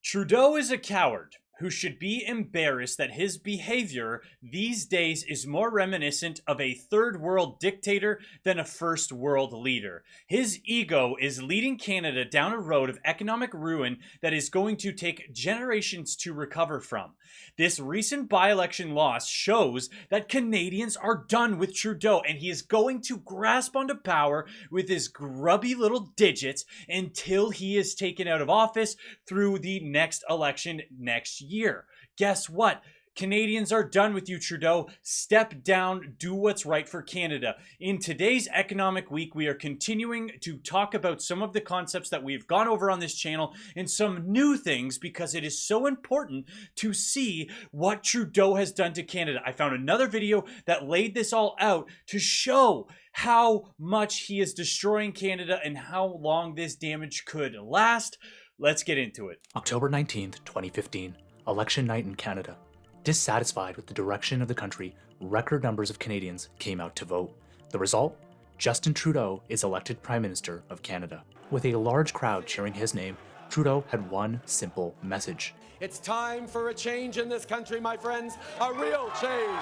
Trudeau is a coward who should be embarrassed that his behavior these days is more reminiscent of a third world dictator than a first world leader. His ego is leading Canada down a road of economic ruin that is going to take generations to recover from. This recent by-election loss shows that Canadians are done with Trudeau, and he is going to grasp onto power with his grubby little digits until he is taken out of office through the next election next year. Guess what? Canadians are done with you, Trudeau. Step down, do what's right for Canada. In today's Economic Week, we are continuing to talk about some of the concepts that we've gone over on this channel and some new things because it is so important to see what Trudeau has done to Canada. I found another video that laid this all out to show how much he is destroying Canada and how long this damage could last. Let's get into it. October 19th, 2015, election night in Canada. Dissatisfied with the direction of the country, record numbers of Canadians came out to vote. The result? Justin Trudeau is elected Prime Minister of Canada. With a large crowd cheering his name, Trudeau had one simple message. It's time for a change in this country, my friends. A real change.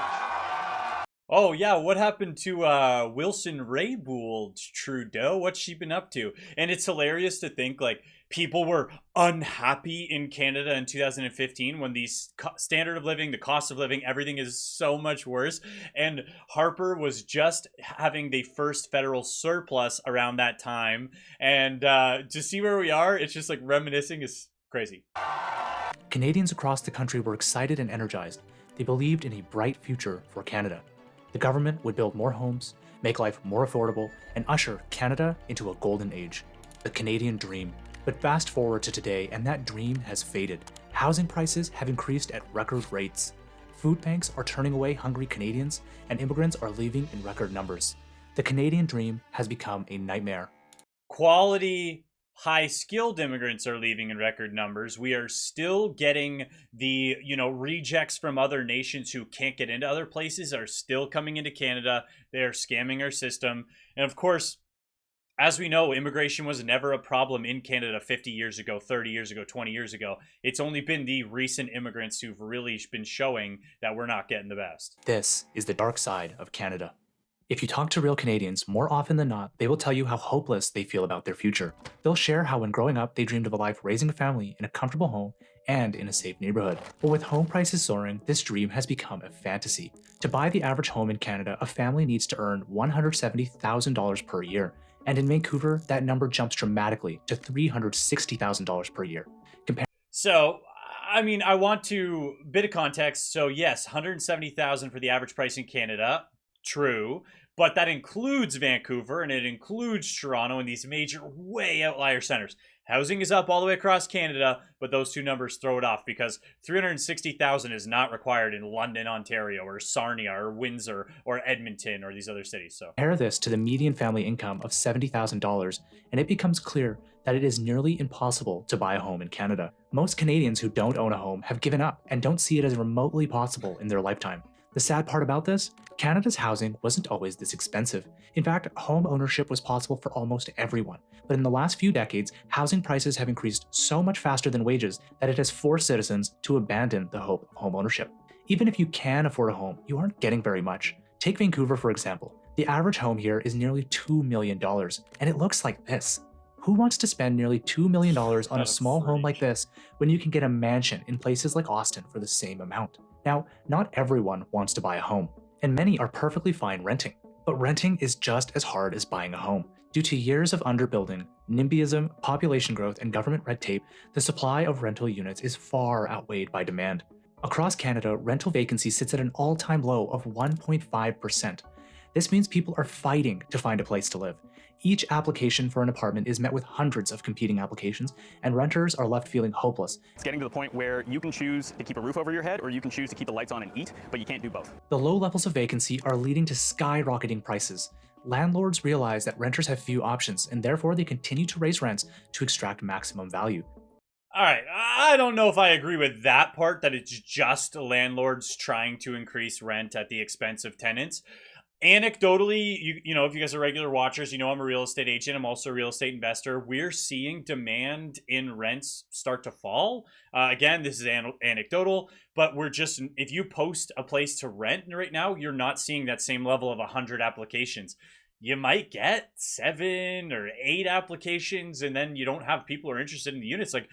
Oh yeah, what happened to Wilson Raybould Trudeau? What's she been up to? And it's hilarious to think like people were unhappy in Canada in 2015 when the standard of living, the cost of living, everything is so much worse. And Harper was just having the first federal surplus around that time. And to see where we are, it's just like reminiscing is crazy. Canadians across the country were excited and energized. They believed in a bright future for Canada. The government would build more homes, make life more affordable, and usher Canada into a golden age. The Canadian dream. But fast forward to today, and that dream has faded. Housing prices have increased at record rates. Food banks are turning away hungry Canadians, and immigrants are leaving in record numbers. The Canadian dream has become a nightmare. Quality, high-skilled immigrants are leaving in record numbers. We are still getting the, rejects from other nations who can't get into other places are still coming into Canada. They're scamming our system. And of course, as we know, immigration was never a problem in Canada 50 years ago, 30 years ago, 20 years ago. It's only been the recent immigrants who've really been showing that we're not getting the best. This is the dark side of Canada. If you talk to real Canadians, more often than not, they will tell you how hopeless they feel about their future. They'll share how when growing up, they dreamed of a life raising a family in a comfortable home and in a safe neighborhood. But with home prices soaring, this dream has become a fantasy. To buy the average home in Canada, a family needs to earn $170,000 per year. And in Vancouver, that number jumps dramatically to $360,000 per year. So, I want to, bit of context. So yes, $170,000 for the average price in Canada. True, but that includes Vancouver and it includes Toronto and these major way outlier centers. Housing is up all the way across Canada, but those two numbers throw it off because $360,000 is not required in London, Ontario, or Sarnia, or Windsor, or Edmonton, or these other cities. So compare this to the median family income of $70,000, and it becomes clear that it is nearly impossible to buy a home in Canada. Most Canadians who don't own a home have given up and don't see it as remotely possible in their lifetime. The sad part about this, Canada's housing wasn't always this expensive. In fact, home ownership was possible for almost everyone. But in the last few decades, housing prices have increased so much faster than wages that it has forced citizens to abandon the hope of home ownership. Even if you can afford a home, you aren't getting very much. Take Vancouver, for example. The average home here is nearly $2 million, and it looks like this. Who wants to spend nearly $2 million on a small home like this when you can get a mansion in places like Austin for the same amount? Now, not everyone wants to buy a home, and many are perfectly fine renting. But renting is just as hard as buying a home. Due to years of underbuilding, NIMBYism, population growth, and government red tape, the supply of rental units is far outweighed by demand. Across Canada, rental vacancy sits at an all-time low of 1.5%. This means people are fighting to find a place to live. Each application for an apartment is met with hundreds of competing applications, and renters are left feeling hopeless. It's getting to the point where you can choose to keep a roof over your head or you can choose to keep the lights on and eat, but you can't do both. The low levels of vacancy are leading to skyrocketing prices. Landlords realize that renters have few options, and therefore they continue to raise rents to extract maximum value. All right, I don't know if I agree with that part, that it's just landlords trying to increase rent at the expense of tenants. Anecdotally, you know, if you guys are regular watchers, you know I'm a real estate agent. I'm also a real estate investor. We're seeing demand in rents start to fall. Again, this is anecdotal, but we're just, if you post a place to rent right now, you're not seeing that same level of 100 applications. You might get 7 or 8 applications, and then you don't have people who are interested in the units. Like,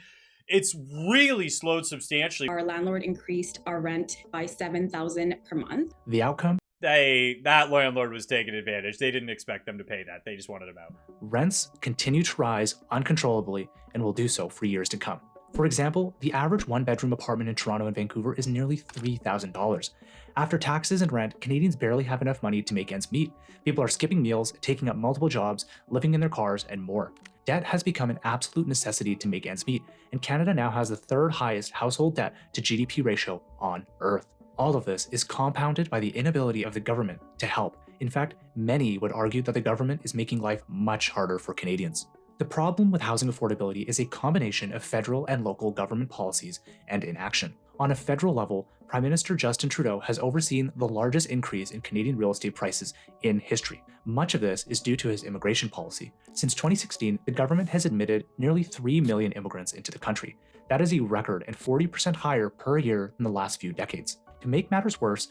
it's really slowed substantially. Our landlord increased our rent by $7,000 per month. The outcome? That landlord was taking advantage. They didn't expect them to pay that. They just wanted them out. Rents continue to rise uncontrollably and will do so for years to come. For example, the average one-bedroom apartment in Toronto and Vancouver is nearly $3,000. After taxes and rent, Canadians barely have enough money to make ends meet. People are skipping meals, taking up multiple jobs, living in their cars, and more. Debt has become an absolute necessity to make ends meet, and Canada now has the 3rd highest household debt to GDP ratio on Earth. All of this is compounded by the inability of the government to help. In fact, many would argue that the government is making life much harder for Canadians. The problem with housing affordability is a combination of federal and local government policies and inaction. On a federal level, Prime Minister Justin Trudeau has overseen the largest increase in Canadian real estate prices in history. Much of this is due to his immigration policy. Since 2016, the government has admitted nearly 3 million immigrants into the country. That is a record and 40% higher per year than the last few decades. To make matters worse,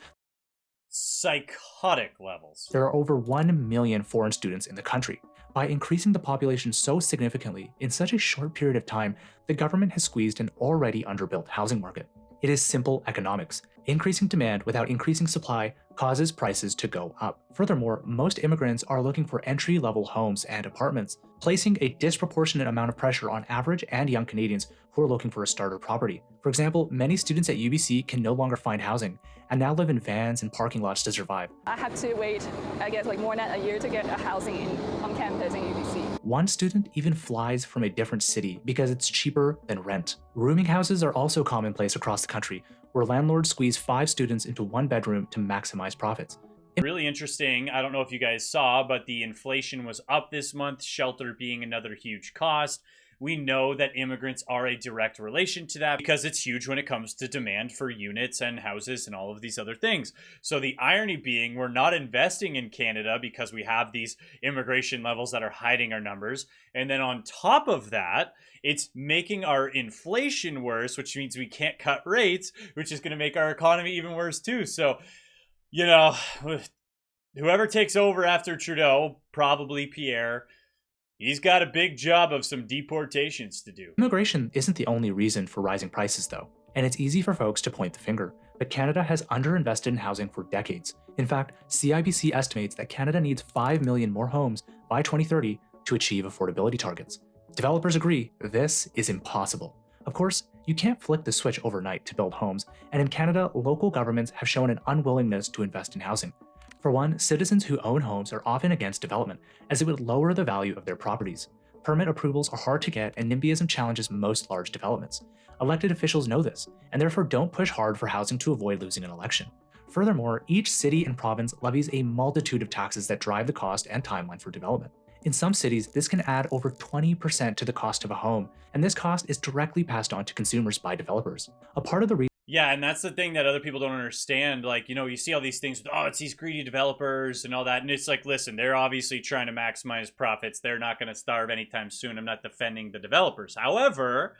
psychotic levels. There are over 1 million foreign students in the country. By increasing the population so significantly in such a short period of time, the government has squeezed an already underbuilt housing market. It is simple economics. Increasing demand without increasing supply causes prices to go up. Furthermore, most immigrants are looking for entry-level homes and apartments, placing a disproportionate amount of pressure on average and young Canadians who are looking for a starter property. For example, many students at UBC can no longer find housing and now live in vans and parking lots to survive. I have to wait, I guess, more than a year to get a housing on campus in UBC. One student even flies from a different city because it's cheaper than rent. Rooming houses are also commonplace across the country, where landlords squeeze 5 students into one bedroom to maximize profits. Really interesting. I don't know if you guys saw, but the inflation was up this month, shelter being another huge cost. We know that immigrants are a direct relation to that because it's huge when it comes to demand for units and houses and all of these other things. So the irony being, we're not investing in Canada because we have these immigration levels that are hiding our numbers. And then on top of that, it's making our inflation worse, which means we can't cut rates, which is going to make our economy even worse too. So, you know, whoever takes over after Trudeau, probably Pierre, he's got a big job of some deportations to do. Immigration isn't the only reason for rising prices though, and it's easy for folks to point the finger, but Canada has underinvested in housing for decades. In fact, CIBC estimates that Canada needs 5 million more homes by 2030 to achieve affordability targets. Developers agree this is impossible. Of course, you can't flick the switch overnight to build homes, and in Canada, local governments have shown an unwillingness to invest in housing. For one, citizens who own homes are often against development, as it would lower the value of their properties. Permit approvals are hard to get, and NIMBYism challenges most large developments. Elected officials know this, and therefore don't push hard for housing to avoid losing an election. Furthermore, each city and province levies a multitude of taxes that drive the cost and timeline for development. In some cities, this can add over 20% to the cost of a home, and this cost is directly passed on to consumers by developers. A part of the reason Yeah, and that's the thing that other people don't understand. Like, you know, you see all these things, oh, it's these greedy developers and all that. And it's like, listen, they're obviously trying to maximize profits. They're not going to starve anytime soon. I'm not defending the developers. However,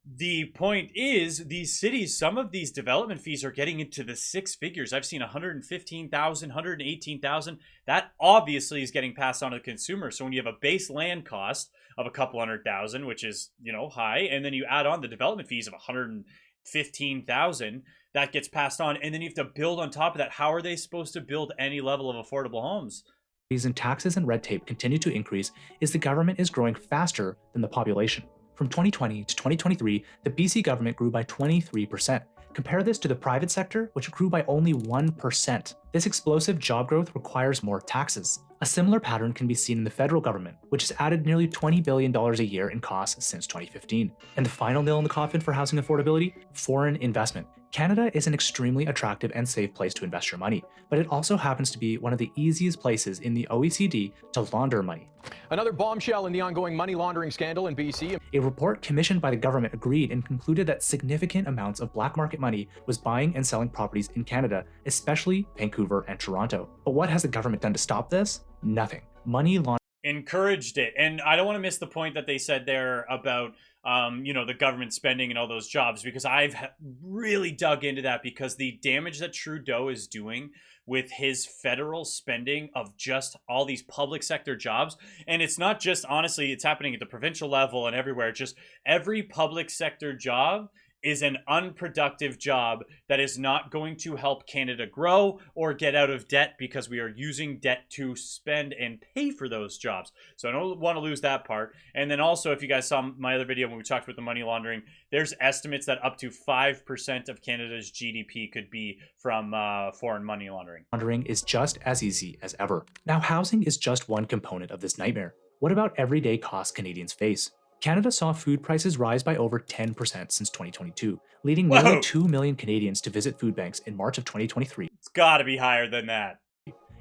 the point is, these cities, some of these development fees are getting into the 6 figures. I've seen 115,000, 118,000. That obviously is getting passed on to the consumer. So when you have a base land cost of a couple $100,000, which is, you know, high, and then you add on the development fees of 115,000, that gets passed on, and then you have to build on top of that. How are they supposed to build any level of affordable homes? reason taxes and red tape continue to increase is the government is growing faster than the population. From 2020 to 2023, the BC government grew by 23%. Compare this to the private sector, which grew by only 1%. This explosive job growth requires more taxes. A similar pattern can be seen in the federal government, which has added nearly $20 billion a year in costs since 2015. And the final nail in the coffin for housing affordability? Foreign investment. Canada is an extremely attractive and safe place to invest your money, but it also happens to be one of the easiest places in the OECD to launder money. Another bombshell in the ongoing money laundering scandal in BC. A report commissioned by the government agreed and concluded that significant amounts of black market money was buying and selling properties in Canada, especially Vancouver. Vancouver, and Toronto. But what has the government done to stop this? Nothing. Money laundering encouraged it. And I don't want to miss the point that they said there about the government spending and all those jobs, because I've really dug into that, because the damage that Trudeau is doing with his federal spending of just all these public sector jobs. And it's not just, honestly, it's happening at the provincial level and everywhere. Just every public sector job is an unproductive job that is not going to help Canada grow or get out of debt, because we are using debt to spend and pay for those jobs. So I don't want to lose that part. And then also, if you guys saw my other video when we talked about the money laundering, there's estimates that up to 5% of Canada's GDP could be from foreign money laundering. Laundering is just as easy as ever. Now, housing is just one component of this nightmare. What about everyday costs Canadians face? Canada saw food prices rise by over 10% since 2022, leading nearly 2 million Canadians to visit food banks in March of 2023. It's got to be higher than that.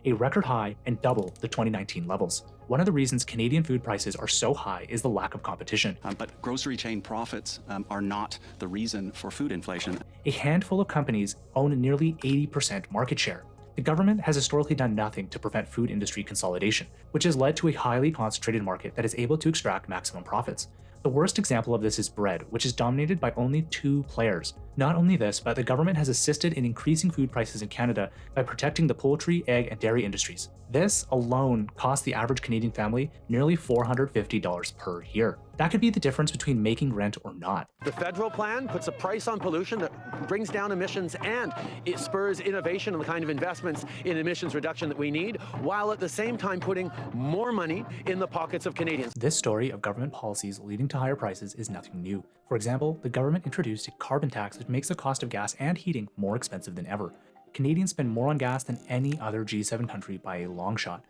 A record high and double the 2019 levels. One of the reasons Canadian food prices are so high is the lack of competition. But grocery chain profits are not the reason for food inflation. A handful of companies own nearly 80% market share. The government has historically done nothing to prevent food industry consolidation, which has led to a highly concentrated market that is able to extract maximum profits. The worst example of this is bread, which is dominated by only 2 players. Not only this, but the government has assisted in increasing food prices in Canada by protecting the poultry, egg, and dairy industries. This alone costs the average Canadian family nearly $450 per year. That could be the difference between making rent or not. The federal plan puts a price on pollution that brings down emissions, and it spurs innovation and the kind of investments in emissions reduction that we need, while at the same time putting more money in the pockets of Canadians. This story of government policies leading to higher prices is nothing new. For example, the government introduced a carbon tax which makes the cost of gas and heating more expensive than ever. Canadians spend more on gas than any other G7 country by a long shot.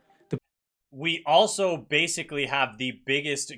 We also basically have the biggest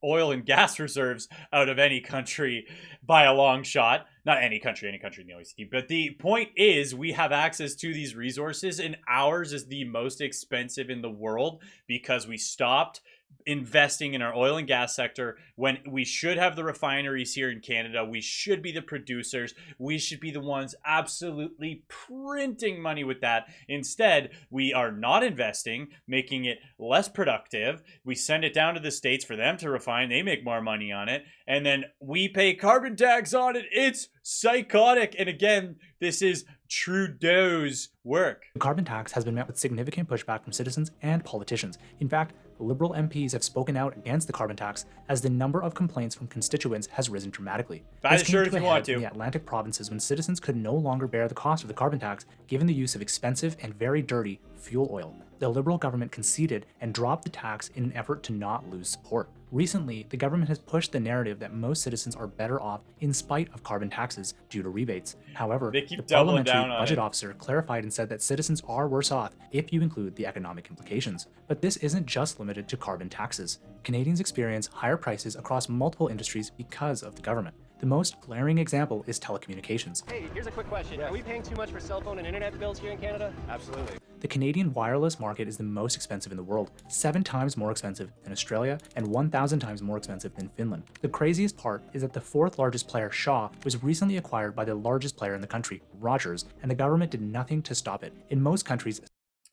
oil and gas reserves out of any country by a long shot. Not any country in the OECD. But the point is, we have access to these resources, and ours is the most expensive in the world because we stopped investing in our oil and gas sector when we should have the refineries here in Canada. We should be the producers. We should be the ones absolutely printing money with that. Instead, we are not investing, making it less productive. We send it down to the States for them to refine. They make more money on it. And then we pay carbon tax on it. It's psychotic. And again, this is Trudeau's work. The carbon tax has been met with significant pushback from citizens and politicians. In fact, Liberal MPs have spoken out against the carbon tax as the number of complaints from constituents has risen dramatically. Buy the shirt if you want to. In the Atlantic provinces, when citizens could no longer bear the cost of the carbon tax given the use of expensive and very dirty fuel oil. The Liberal government conceded and dropped the tax in an effort to not lose support. Recently, the government has pushed the narrative that most citizens are better off in spite of carbon taxes due to rebates. However, the parliamentary budget officer clarified and said that citizens are worse off if you include the economic implications. But this isn't just limited to carbon taxes. Canadians experience higher prices across multiple industries because of the government. The most glaring example is telecommunications. Hey, here's a quick question. Are we paying too much for cell phone and internet bills here in Canada? Absolutely. The Canadian wireless market is the most expensive in the world, 7 times more expensive than Australia and 1,000 times more expensive than Finland. The craziest part is that the 4th largest player, Shaw, was recently acquired by the largest player in the country, Rogers, and the government did nothing to stop it. In most countries,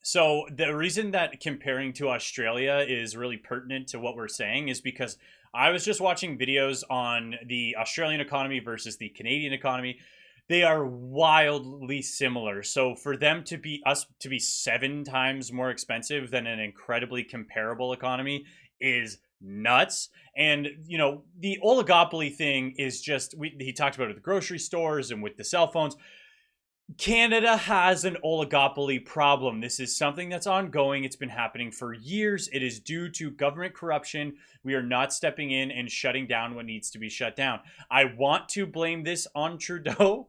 so the reason that comparing to Australia is really pertinent to what we're saying is because I was just watching videos on the Australian economy versus the Canadian economy. They are wildly similar. So for them to be 7 times more expensive than an incredibly comparable economy is nuts. And you know, the oligopoly thing is just, he talked about it at the grocery stores and with the cell phones. Canada has an oligopoly problem. This is something that's ongoing. It's been happening for years. It is due to government corruption. We are not stepping in and shutting down what needs to be shut down. I want to blame this on Trudeau.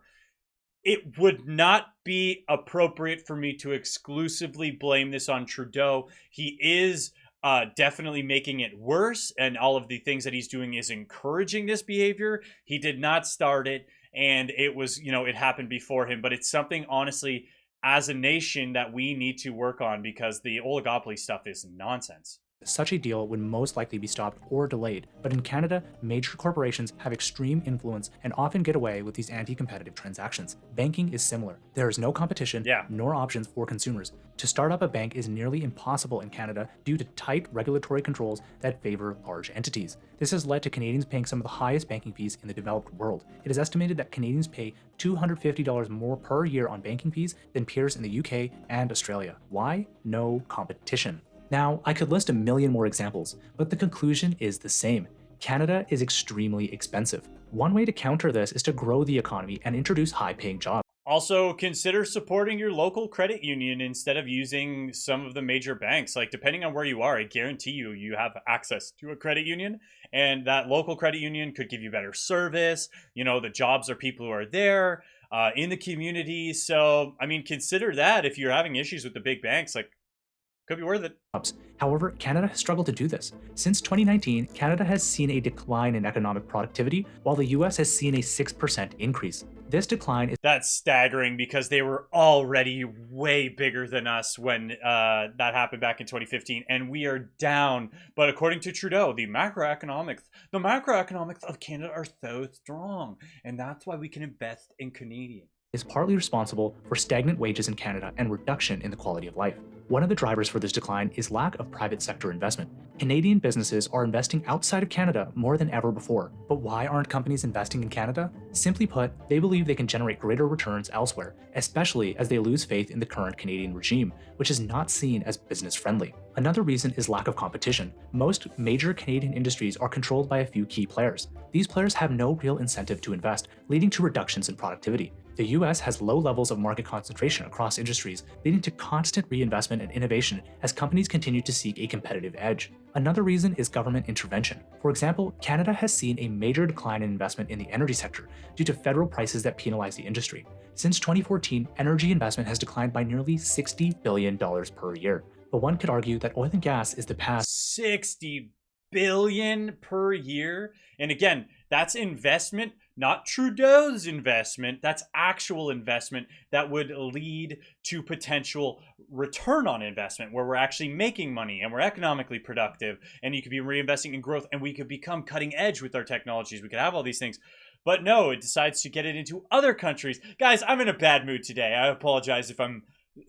It would not be appropriate for me to exclusively blame this on Trudeau. He is definitely making it worse, and all of the things that he's doing is encouraging this behavior. He did not start it. And it was, it happened before him, but it's something, honestly, as a nation that we need to work on because the oligopoly stuff is nonsense. Such a deal would most likely be stopped or delayed, but in Canada, major corporations have extreme influence and often get away with these anti-competitive transactions. Banking is similar. There is no competition, nor options for consumers. To start up a bank is nearly impossible in Canada due to tight regulatory controls that favor large entities. This has led to Canadians paying some of the highest banking fees in the developed world. It is estimated that Canadians pay $250 more per year on banking fees than peers in the UK and Australia. Why? No competition. Now, I could list a million more examples, but the conclusion is the same. Canada is extremely expensive. One way to counter this is to grow the economy and introduce high-paying jobs. Also, consider supporting your local credit union instead of using some of the major banks. Like, depending on where you are, I guarantee you have access to a credit union, and that local credit union could give you better service. You know, the jobs are people who are there in the community. So, I mean, consider that if you're having issues with the big banks, like, could be worth it. However, Canada has struggled to do this. Since 2019, Canada has seen a decline in economic productivity, while the US has seen a 6% increase. This decline is— That's staggering because they were already way bigger than us when that happened back in 2015, and we are down. But according to Trudeau, the macroeconomics of Canada are so strong, and that's why we can invest in Canadian. Is partly responsible for stagnant wages in Canada and reduction in the quality of life. One of the drivers for this decline is lack of private sector investment. Canadian businesses are investing outside of Canada more than ever before. But why aren't companies investing in Canada? Simply put, they believe they can generate greater returns elsewhere, especially as they lose faith in the current Canadian regime, which is not seen as business-friendly. Another reason is lack of competition. Most major Canadian industries are controlled by a few key players. These players have no real incentive to invest, leading to reductions in productivity. The US has low levels of market concentration across industries, leading to constant reinvestment and innovation as companies continue to seek a competitive edge. Another reason is government intervention. For example, Canada has seen a major decline in investment in the energy sector due to federal prices that penalize the industry. Since 2014, energy investment has declined by nearly $60 billion per year. But one could argue that oil and gas is the path— $60 billion per year? And again, that's investment, not Trudeau's investment. That's actual investment that would lead to potential return on investment where we're actually making money and we're economically productive, and you could be reinvesting in growth, and we could become cutting edge with our technologies. We could have all these things. But no, it decides to get it into other countries. Guys, I'm in a bad mood today. I apologize if I'm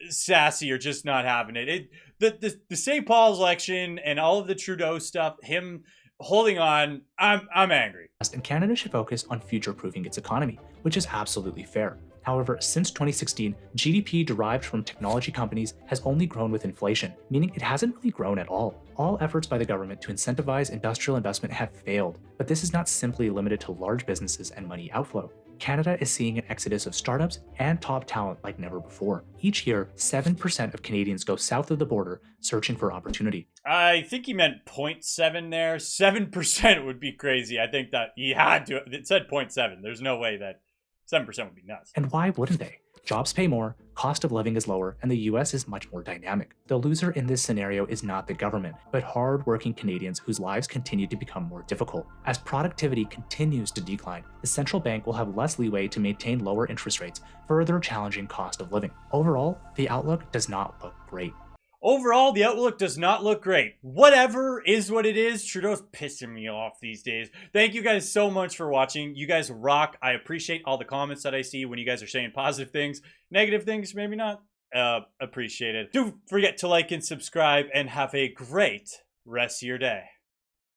sassy or just not having it. The St. Paul's election and all of the Trudeau stuff, him holding on, I'm angry. And Canada should focus on future-proofing its economy, which is absolutely fair. However, since 2016, GDP derived from technology companies has only grown with inflation, meaning it hasn't really grown at all. All efforts by the government to incentivize industrial investment have failed, but this is not simply limited to large businesses and money outflow. Canada is seeing an exodus of startups and top talent like never before. Each year, 7% of Canadians go south of the border searching for opportunity. I think he meant 0.7 there. 7% would be crazy. I think that he had to. It said 0.7. There's no way that 7% would be nuts. And why wouldn't they? Jobs pay more, cost of living is lower, and the US is much more dynamic. The loser in this scenario is not the government, but hard-working Canadians whose lives continue to become more difficult. As productivity continues to decline, the central bank will have less leeway to maintain lower interest rates, further challenging cost of living. Overall, the outlook does not look great. Overall, the outlook does not look great. Whatever is what it is. Trudeau's pissing me off these days. Thank you guys so much for watching. You guys rock. I appreciate all the comments that I see when you guys are saying positive things. Negative things, maybe not. Appreciate it. Don't forget to like and subscribe, and have a great rest of your day.